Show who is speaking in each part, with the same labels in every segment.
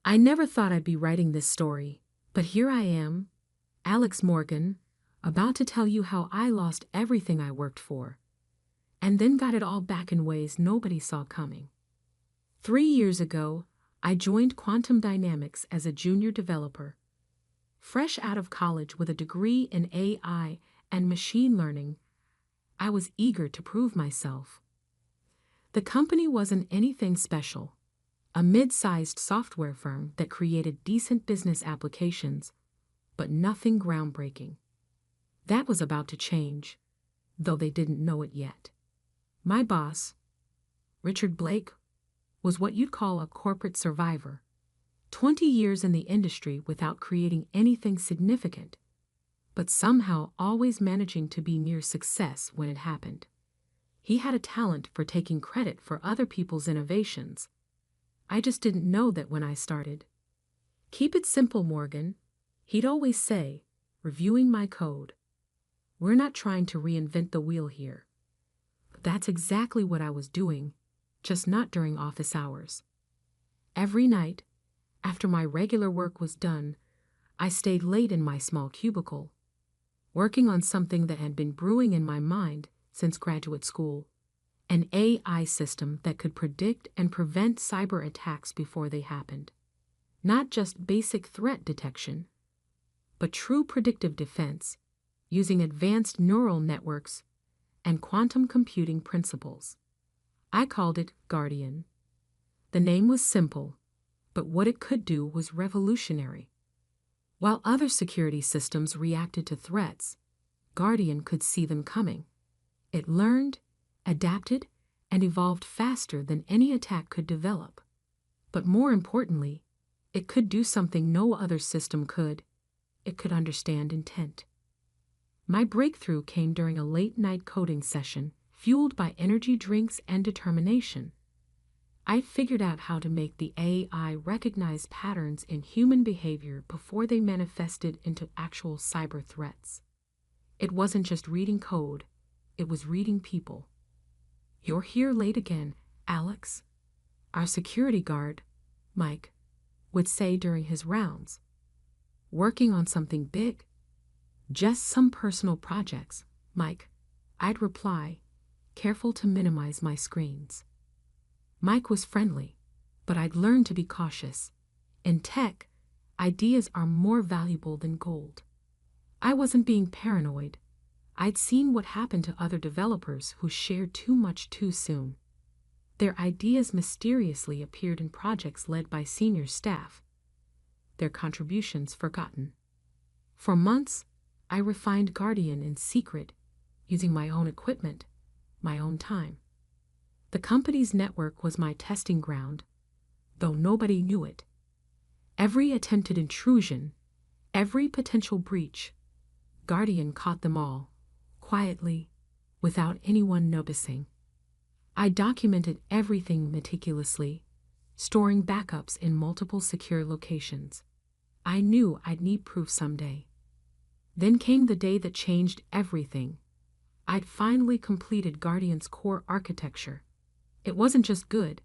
Speaker 1: I never thought I'd be writing this story, but here I am, Alex Morgan, about to tell you how I lost everything I worked for, and then got it all back in ways nobody saw coming. 3 years ago, I joined Quantum Dynamics as a junior developer. Fresh out of college with a degree in AI and machine learning, I was eager to prove myself. The company wasn't anything special, a mid-sized software firm that created decent business applications, but nothing groundbreaking. That was about to change, though they didn't know it yet. My boss, Richard Blake, was what you'd call a corporate survivor, 20 years in the industry without creating anything significant, but somehow always managing to be near success when it happened. He had a talent for taking credit for other people's innovations. I just didn't know that when I started. "Keep it simple, Morgan," he'd always say, reviewing my code. "We're not trying to reinvent the wheel here." But that's exactly what I was doing, just not during office hours. Every night, after my regular work was done, I stayed late in my small cubicle, working on something that had been brewing in my mind since graduate school, an AI system that could predict and prevent cyber attacks before they happened. Not just basic threat detection, but true predictive defense, using advanced neural networks and quantum computing principles. I called it Guardian. The name was simple, but what it could do was revolutionary. While other security systems reacted to threats, Guardian could see them coming. It learned, adapted, and evolved faster than any attack could develop. But more importantly, it could do something no other system could. It could understand intent. My breakthrough came during a late-night coding session, fueled by energy drinks and determination. I figured out how to make the AI recognize patterns in human behavior before they manifested into actual cyber threats. It wasn't just reading code, it was reading people. "You're here late again, Alex," our security guard, Mike, would say during his rounds. "Working on something big?" "Just some personal projects, Mike," I'd reply, careful to minimize my screens. Mike was friendly, but I'd learned to be cautious. In tech, ideas are more valuable than gold. I wasn't being paranoid. I'd seen what happened to other developers who shared too much too soon. Their ideas mysteriously appeared in projects led by senior staff, their contributions forgotten. For months, I refined Guardian in secret, using my own equipment, my own time. The company's network was my testing ground, though nobody knew it. Every attempted intrusion, every potential breach, Guardian caught them all, quietly, without anyone noticing. I documented everything meticulously, storing backups in multiple secure locations. I knew I'd need proof someday. Then came the day that changed everything. I'd finally completed Guardian's core architecture. It wasn't just good,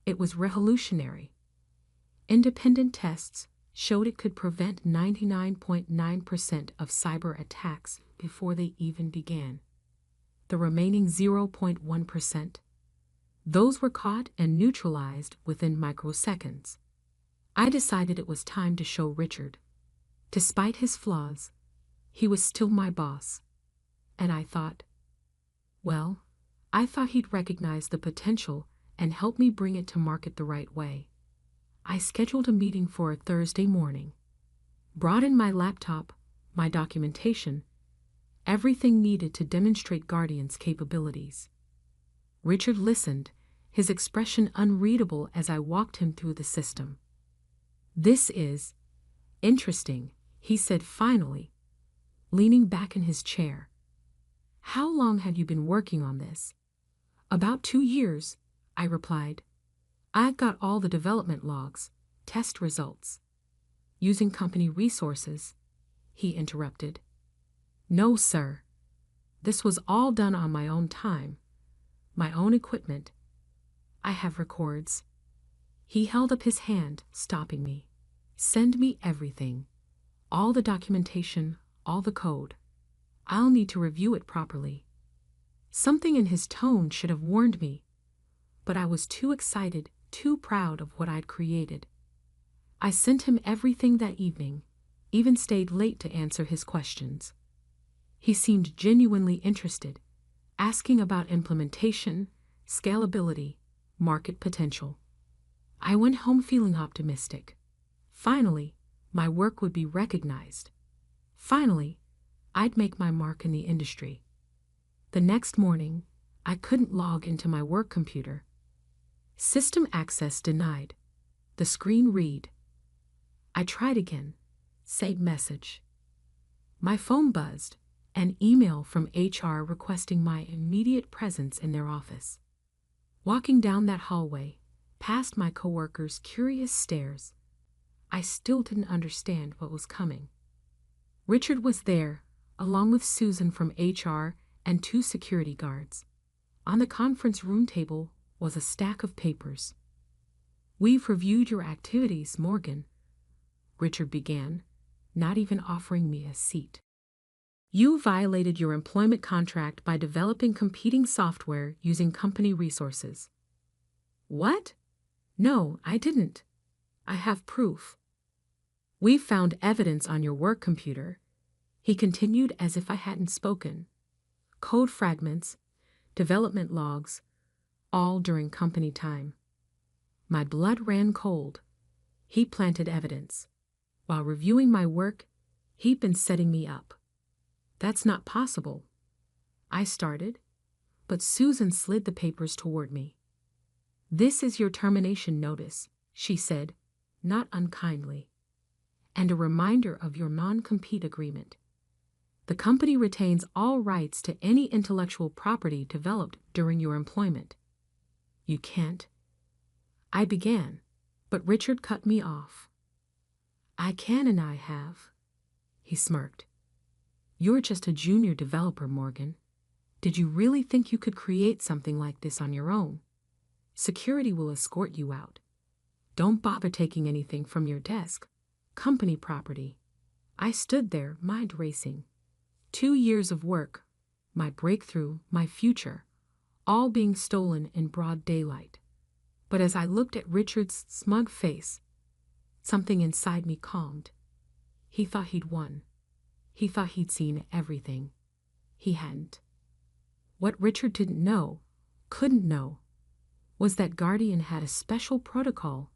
Speaker 1: it was revolutionary. Independent tests showed it could prevent 99.9% of cyber attacks before they even began. The remaining 0.1%, those were caught and neutralized within microseconds. I decided it was time to show Richard. Despite his flaws, he was still my boss. And I thought he'd recognize the potential and help me bring it to market the right way. I scheduled a meeting for a Thursday morning, brought in my laptop, my documentation, everything needed to demonstrate Guardian's capabilities. Richard listened, his expression unreadable as I walked him through the system. "This is interesting," he said finally, leaning back in his chair. "How long had you been working on this?" "About 2 years," I replied. "I've got all the development logs, test results." "Using company resources?" he interrupted. "No, sir. This was all done on my own time, my own equipment. I have records, He held up his hand, stopping me. Send me everything. All the documentation, all the code. I'll need to review it properly. Something in his tone should have warned me, but I was too excited, too proud of what I'd created. I sent him everything that evening, even stayed late to answer his questions. He seemed genuinely interested, asking about implementation, scalability, market potential. I went home feeling optimistic. Finally, my work would be recognized. Finally, I'd make my mark in the industry. The next morning, I couldn't log into my work computer. System access denied. The screen read. I tried again. Save message. My phone buzzed. An email from HR requesting my immediate presence in their office. Walking down that hallway, past my coworkers' curious stares, I still didn't understand what was coming. Richard was there, along with Susan from HR and 2 security guards. On the conference room table was a stack of papers. "We've reviewed your activities, Morgan," Richard began, not even offering me a seat. "You violated your employment contract by developing competing software using company resources." "What? No, I didn't. I have proof." "We've found evidence on your work computer," he continued as if I hadn't spoken. "Code fragments, development logs, all during company time." My blood ran cold. He planted evidence. While reviewing my work, he'd been setting me up. "That's not possible," I started, but Susan slid the papers toward me. "This is your termination notice," she said, not unkindly, "and a reminder of your non-compete agreement. The company retains all rights to any intellectual property developed during your employment. You can't—" I began, but Richard cut me off. "I can and I have," he smirked. "You're just a junior developer, Morgan. Did you really think you could create something like this on your own? Security will escort you out. Don't bother taking anything from your desk. Company property." I stood there, mind racing. 2 years of work, my breakthrough, my future, all being stolen in broad daylight. But as I looked at Richard's smug face, something inside me calmed. He thought he'd won. He thought he'd seen everything. He hadn't. What Richard didn't know, couldn't know, was that Guardian had a special protocol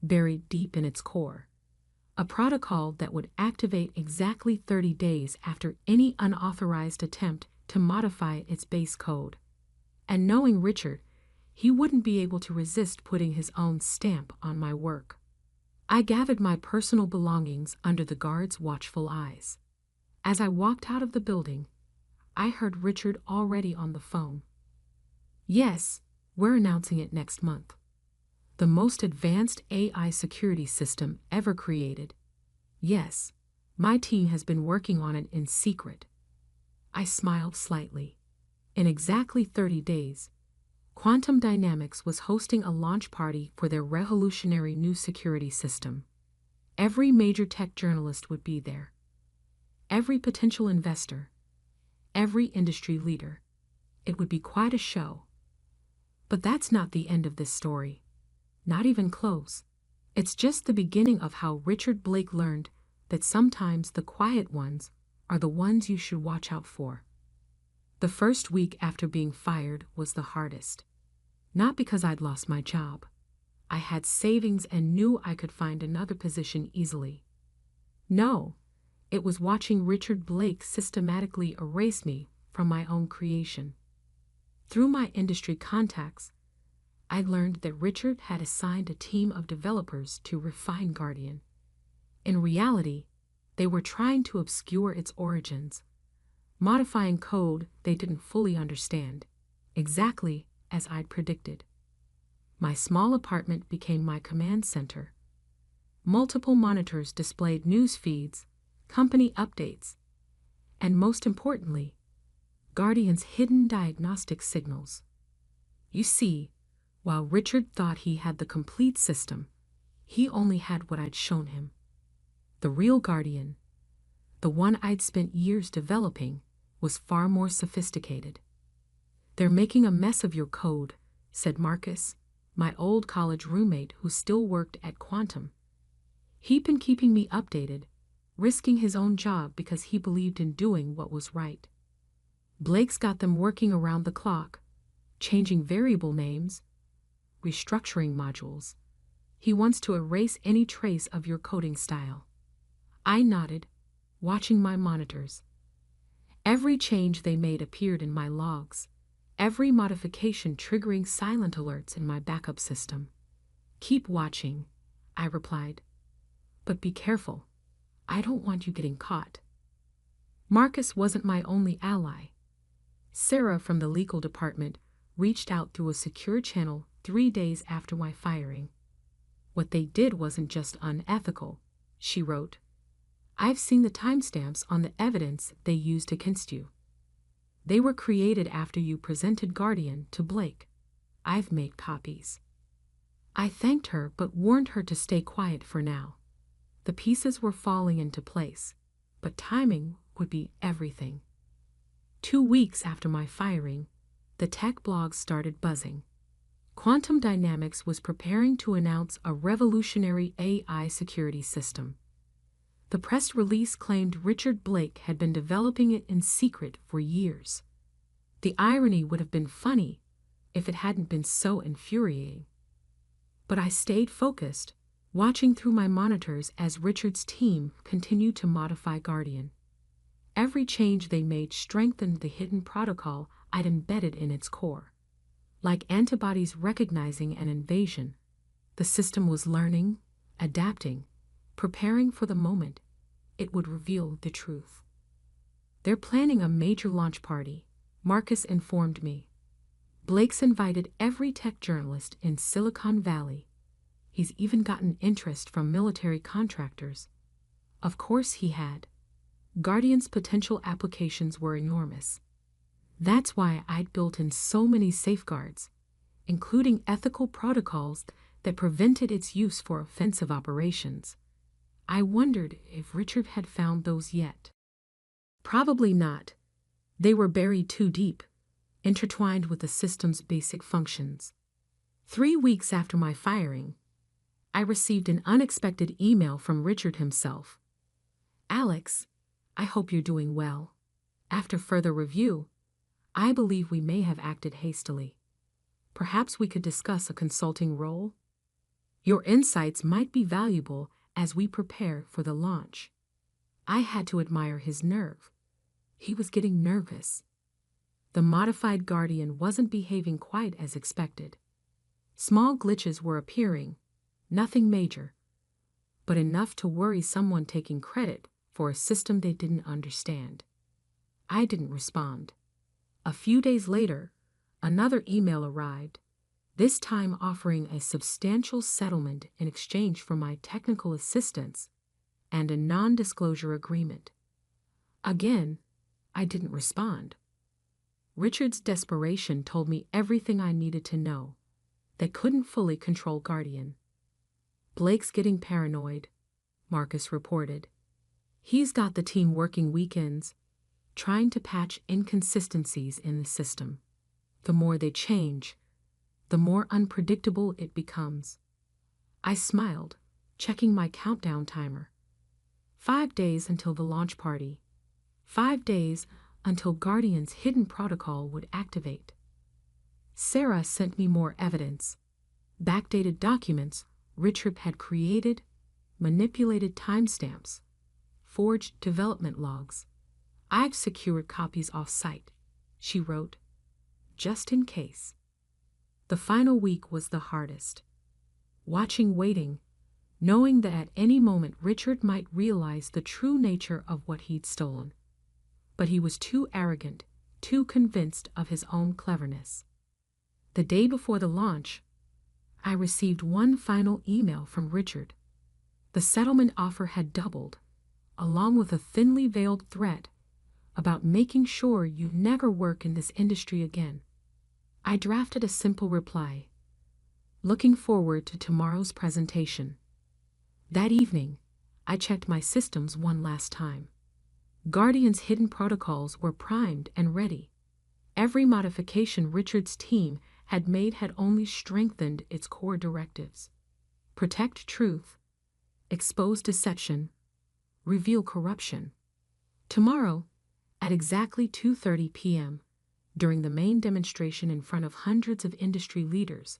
Speaker 1: buried deep in its core. A protocol that would activate exactly 30 days after any unauthorized attempt to modify its base code. And knowing Richard, he wouldn't be able to resist putting his own stamp on my work. I gathered my personal belongings under the guard's watchful eyes. As I walked out of the building, I heard Richard already on the phone. "Yes, we're announcing it next month. The most advanced AI security system ever created. Yes, my team has been working on it in secret." I smiled slightly. In exactly 30 days, Quantum Dynamics was hosting a launch party for their revolutionary new security system. Every major tech journalist would be there. Every potential investor. Every industry leader. It would be quite a show. But that's not the end of this story. Not even close. It's just the beginning of how Richard Blake learned that sometimes the quiet ones are the ones you should watch out for. The first week after being fired was the hardest. Not because I'd lost my job. I had savings and knew I could find another position easily. No, it was watching Richard Blake systematically erase me from my own creation. Through my industry contacts, I learned that Richard had assigned a team of developers to refine Guardian. In reality, they were trying to obscure its origins, modifying code they didn't fully understand, exactly as I'd predicted. My small apartment became my command center. Multiple monitors displayed news feeds, company updates, and most importantly, Guardian's hidden diagnostic signals. You see, While Richard thought he had the complete system, he only had what I'd shown him. The real Guardian, the one I'd spent years developing, was far more sophisticated. "They're making a mess of your code," said Marcus, my old college roommate who still worked at Quantum. He'd been keeping me updated, risking his own job because he believed in doing what was right. "Blake's got them working around the clock, changing variable names, restructuring modules. He wants to erase any trace of your coding style." I nodded, watching my monitors. Every change they made appeared in my logs, every modification triggering silent alerts in my backup system. "Keep watching," I replied. "But be careful. I don't want you getting caught." Marcus wasn't my only ally. Sarah from the legal department reached out through a secure channel 3 days after my firing. "What they did wasn't just unethical," she wrote. "I've seen the timestamps on the evidence they used against you. They were created after you presented Guardian to Blake. I've made copies." I thanked her but warned her to stay quiet for now. The pieces were falling into place, but timing would be everything. 2 weeks after my firing, the tech blogs started buzzing. Quantum Dynamics was preparing to announce a revolutionary AI security system. The press release claimed Richard Blake had been developing it in secret for years. The irony would have been funny if it hadn't been so infuriating. But I stayed focused, watching through my monitors as Richard's team continued to modify Guardian. Every change they made strengthened the hidden protocol I'd embedded in its core. Like antibodies recognizing an invasion, the system was learning, adapting, preparing for the moment it would reveal the truth. "They're planning a major launch party," Marcus informed me. "Blake's invited every tech journalist in Silicon Valley. He's even gotten interest from military contractors." Of course he had. Guardian's potential applications were enormous. That's why I'd built in so many safeguards, including ethical protocols that prevented its use for offensive operations. I wondered if Richard had found those yet. Probably not. They were buried too deep, intertwined with the system's basic functions. 3 weeks after my firing, I received an unexpected email from Richard himself. "Alex, I hope you're doing well. After further review, I believe we may have acted hastily. Perhaps we could discuss a consulting role. Your insights might be valuable as we prepare for the launch." I had to admire his nerve. He was getting nervous. The modified Guardian wasn't behaving quite as expected. Small glitches were appearing, nothing major, but enough to worry someone taking credit for a system they didn't understand. I didn't respond. A few days later, another email arrived, this time offering a substantial settlement in exchange for my technical assistance and a non-disclosure agreement. Again, I didn't respond. Richard's desperation told me everything I needed to know. They couldn't fully control Guardian. "Blake's getting paranoid," Marcus reported. "He's got the team working weekends, trying to patch inconsistencies in the system. The more they change, the more unpredictable it becomes." I smiled, checking my countdown timer. 5 days until the launch party. 5 days until Guardian's hidden protocol would activate. Sarah sent me more evidence. Backdated documents Richard had created, manipulated timestamps, forged development logs. "I've secured copies off-site," she wrote, "just in case." The final week was the hardest. Watching, waiting, knowing that at any moment Richard might realize the true nature of what he'd stolen. But he was too arrogant, too convinced of his own cleverness. The day before the launch, I received one final email from Richard. The settlement offer had doubled, along with a thinly veiled threat about making sure you never work in this industry again. I drafted a simple reply. looking forward to tomorrow's presentation. That evening, I checked my systems one last time. Guardian's hidden protocols were primed and ready. Every modification Richard's team had made had only strengthened its core directives. Protect truth, expose deception, reveal corruption. Tomorrow, at exactly 2:30 p.m., during the main demonstration in front of hundreds of industry leaders,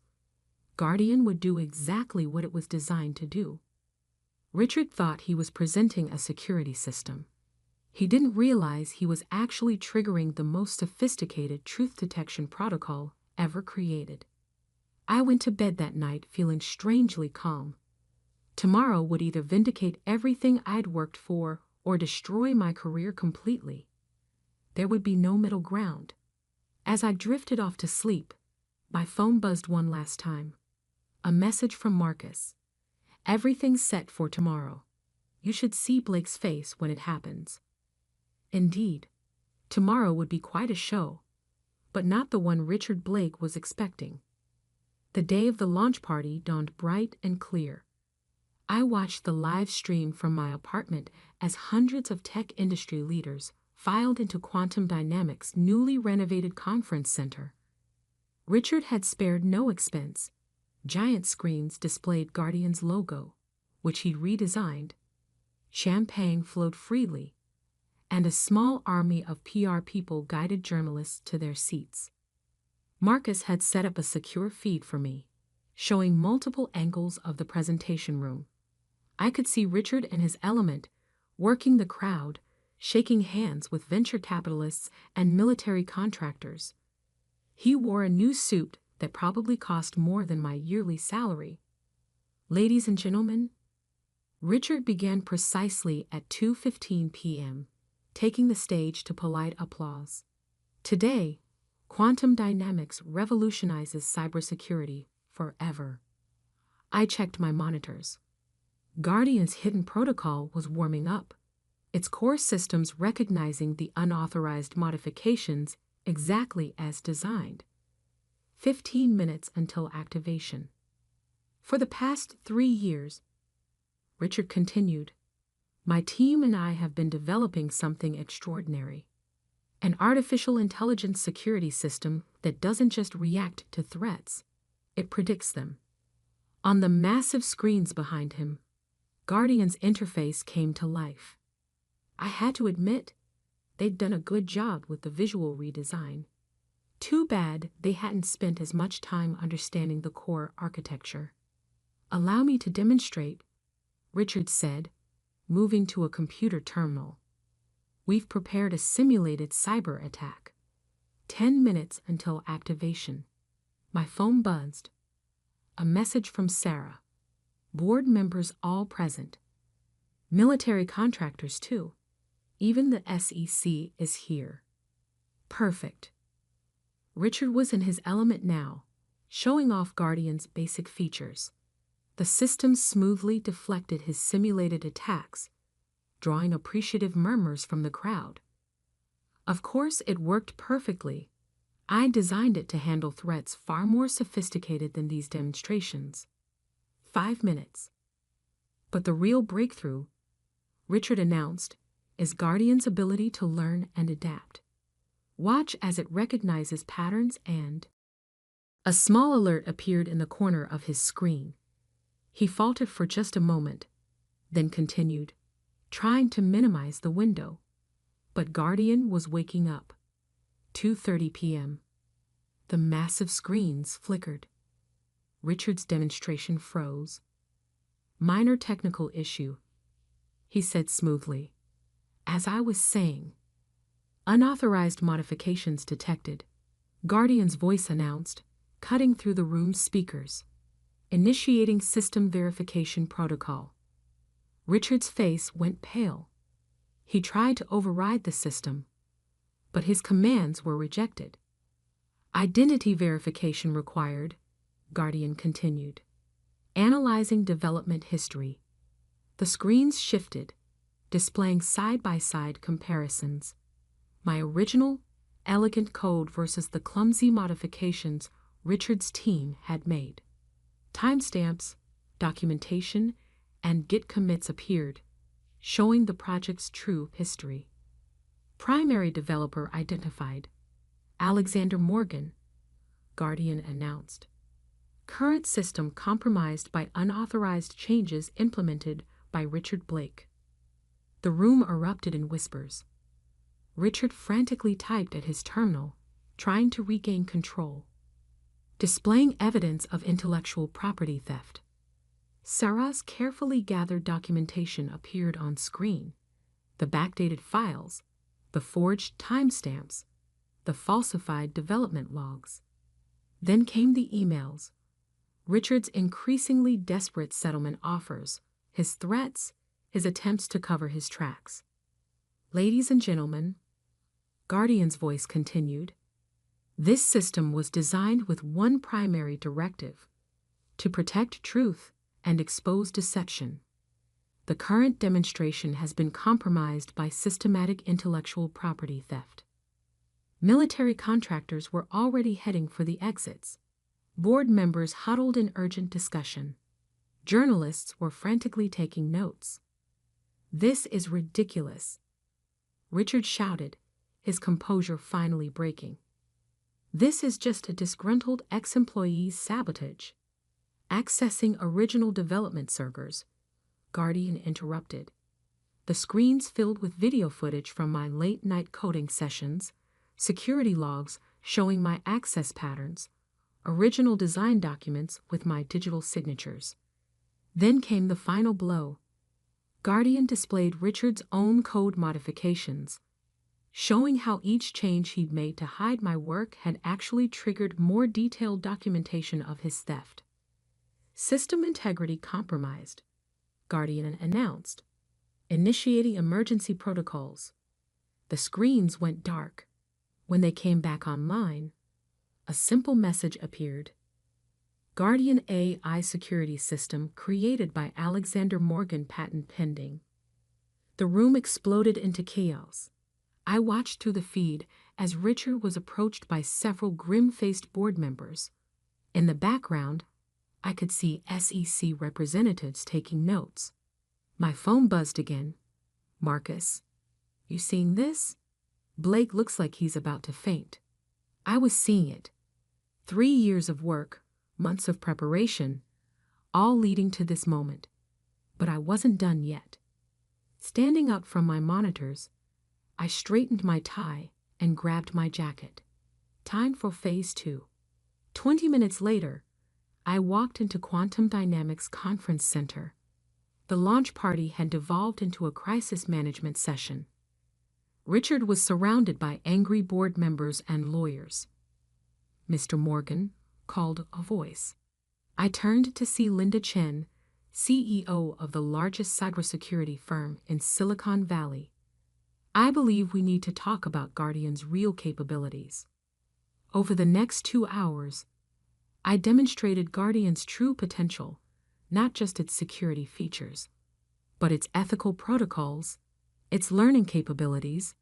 Speaker 1: Guardian would do exactly what it was designed to do. Richard thought he was presenting a security system. He didn't realize he was actually triggering the most sophisticated truth detection protocol ever created. I went to bed that night feeling strangely calm. Tomorrow would either vindicate everything I'd worked for or destroy my career completely. There would be no middle ground. As I drifted off to sleep, my phone buzzed one last time. A message from Marcus. Everything's set for tomorrow. You should see Blake's face when it happens. Indeed, tomorrow would be quite a show, but not the one Richard Blake was expecting. The day of the launch party dawned bright and clear. I watched the live stream from my apartment as hundreds of tech industry leaders filed into Quantum Dynamics' newly renovated conference center. Richard had spared no expense. Giant screens displayed Guardian's logo, which he'd redesigned. Champagne flowed freely, and a small army of PR people guided journalists to their seats. Marcus had set up a secure feed for me, showing multiple angles of the presentation room. I could see Richard in his element, working the crowd, shaking hands with venture capitalists and military contractors. He wore a new suit that probably cost more than my yearly salary. Ladies and gentlemen, Richard began precisely at 2:15 p.m., taking the stage to polite applause. Today, Quantum Dynamics revolutionizes cybersecurity forever. I checked my monitors. Guardian's hidden protocol was warming up, its core systems recognizing the unauthorized modifications exactly as designed. 15 minutes until activation. For the past 3 years, Richard continued, my team and I have been developing something extraordinary. An artificial intelligence security system that doesn't just react to threats, it predicts them. On the massive screens behind him, Guardian's interface came to life. I had to admit, they'd done a good job with the visual redesign. Too bad they hadn't spent as much time understanding the core architecture. Allow me to demonstrate, Richard said, moving to a computer terminal. We've prepared a simulated cyber attack. 10 minutes until activation. My phone buzzed. A message from Sarah. Board members all present. Military contractors too. Even the SEC is here. Perfect. Richard was in his element now, showing off Guardian's basic features. The system smoothly deflected his simulated attacks, drawing appreciative murmurs from the crowd. Of course, it worked perfectly. I designed it to handle threats far more sophisticated than these demonstrations. 5 minutes. But the real breakthrough, Richard announced, is Guardian's ability to learn and adapt. Watch as it recognizes patterns and... A small alert appeared in the corner of his screen. He faltered for just a moment, then continued, trying to minimize the window. But Guardian was waking up. 2:30 p.m. The massive screens flickered. Richard's demonstration froze. Minor technical issue, he said smoothly. As I was saying, unauthorized modifications detected, Guardian's voice announced, cutting through the room's speakers. Initiating system verification protocol. Richard's face went pale. He tried to override the system, but his commands were rejected. Identity verification required, Guardian continued. Analyzing development history. The screens shifted, displaying side-by-side comparisons. My original, elegant code versus the clumsy modifications Richard's team had made. Timestamps, documentation, and Git commits appeared, showing the project's true history. Primary developer identified. Alexander Morgan, Guardian announced. Current system compromised by unauthorized changes implemented by Richard Blake. The room erupted in whispers. Richard frantically typed at his terminal, trying to regain control. Displaying evidence of intellectual property theft. Sarah's carefully gathered documentation appeared on screen. The backdated files, the forged timestamps, the falsified development logs. Then came the emails. Richard's increasingly desperate settlement offers, his threats, his attempts to cover his tracks. Ladies and gentlemen, Guardian's voice continued, this system was designed with one primary directive: to protect truth and expose deception. The current demonstration has been compromised by systematic intellectual property theft. Military contractors were already heading for the exits. Board members huddled in urgent discussion. Journalists were frantically taking notes. This is ridiculous, Richard shouted, his composure finally breaking. This is just a disgruntled ex-employee's sabotage. Accessing original development servers, Guardian interrupted. The screens filled with video footage from my late-night coding sessions, security logs showing my access patterns, original design documents with my digital signatures. Then came the final blow. Guardian displayed Richard's own code modifications, showing how each change he'd made to hide my work had actually triggered more detailed documentation of his theft. System integrity compromised, Guardian announced, initiating emergency protocols. The screens went dark. When they came back online, a simple message appeared. Guardian AI security system created by Alexander Morgan, patent pending. The room exploded into chaos. I watched through the feed as Richard was approached by several grim-faced board members. In the background, I could see SEC representatives taking notes. My phone buzzed again. Marcus, you seeing this? Blake looks like he's about to faint. I was seeing it. 3 years of work, months of preparation, all leading to this moment. But I wasn't done yet. Standing up from my monitors, I straightened my tie and grabbed my jacket. Time for phase 2. 20 minutes later, I walked into Quantum Dynamics Conference Center. The launch party had devolved into a crisis management session. Richard was surrounded by angry board members and lawyers. Mr. Morgan, called a voice. I turned to see Linda Chen, CEO of the largest cybersecurity firm in Silicon Valley. I believe we need to talk about Guardian's real capabilities. Over the next 2 hours, I demonstrated Guardian's true potential, not just its security features, but its ethical protocols, its learning capabilities,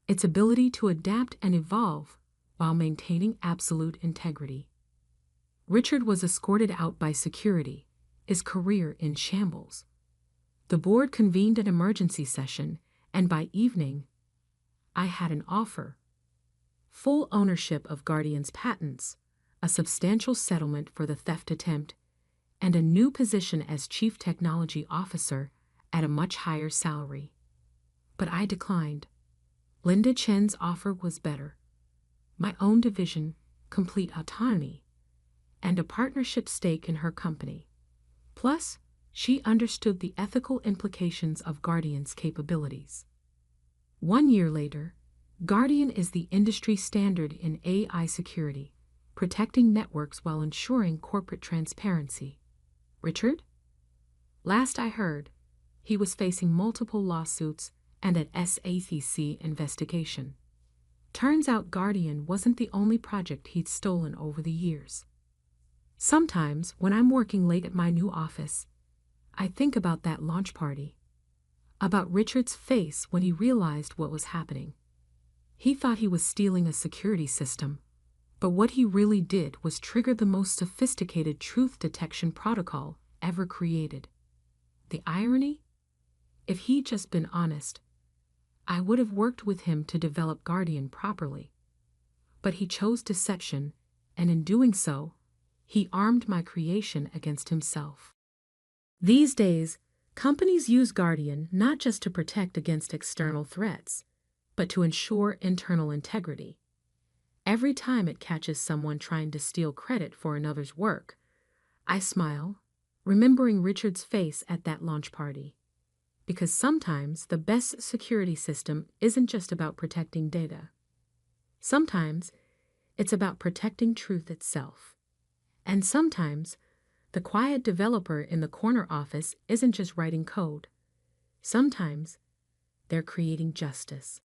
Speaker 1: its ability to adapt and evolve while maintaining absolute integrity. Richard was escorted out by security, his career in shambles. The board convened an emergency session, and by evening, I had an offer. Full ownership of Guardian's patents, a substantial settlement for the theft attempt, and a new position as Chief Technology Officer at a much higher salary. But I declined. Linda Chen's offer was better. My own division, complete autonomy, and a partnership stake in her company. Plus, she understood the ethical implications of Guardian's capabilities. 1 year later, Guardian is the industry standard in AI security, protecting networks while ensuring corporate transparency. Richard? Last I heard, he was facing multiple lawsuits and an SEC investigation. Turns out Guardian wasn't the only project he'd stolen over the years. Sometimes, when I'm working late at my new office, I think about that launch party, about Richard's face when he realized what was happening. He thought he was stealing a security system, But what he really did was trigger the most sophisticated truth detection protocol ever created. The irony? If he'd just been honest, I would have worked with him to develop Guardian properly. But he chose deception, and in doing so, he armed my creation against himself. These days, companies use Guardian not just to protect against external threats, but to ensure internal integrity. Every time it catches someone trying to steal credit for another's work, I smile, remembering Richard's face at that launch party. Because sometimes the best security system isn't just about protecting data. Sometimes it's about protecting truth itself. And sometimes the quiet developer in the corner office isn't just writing code. Sometimes they're creating justice.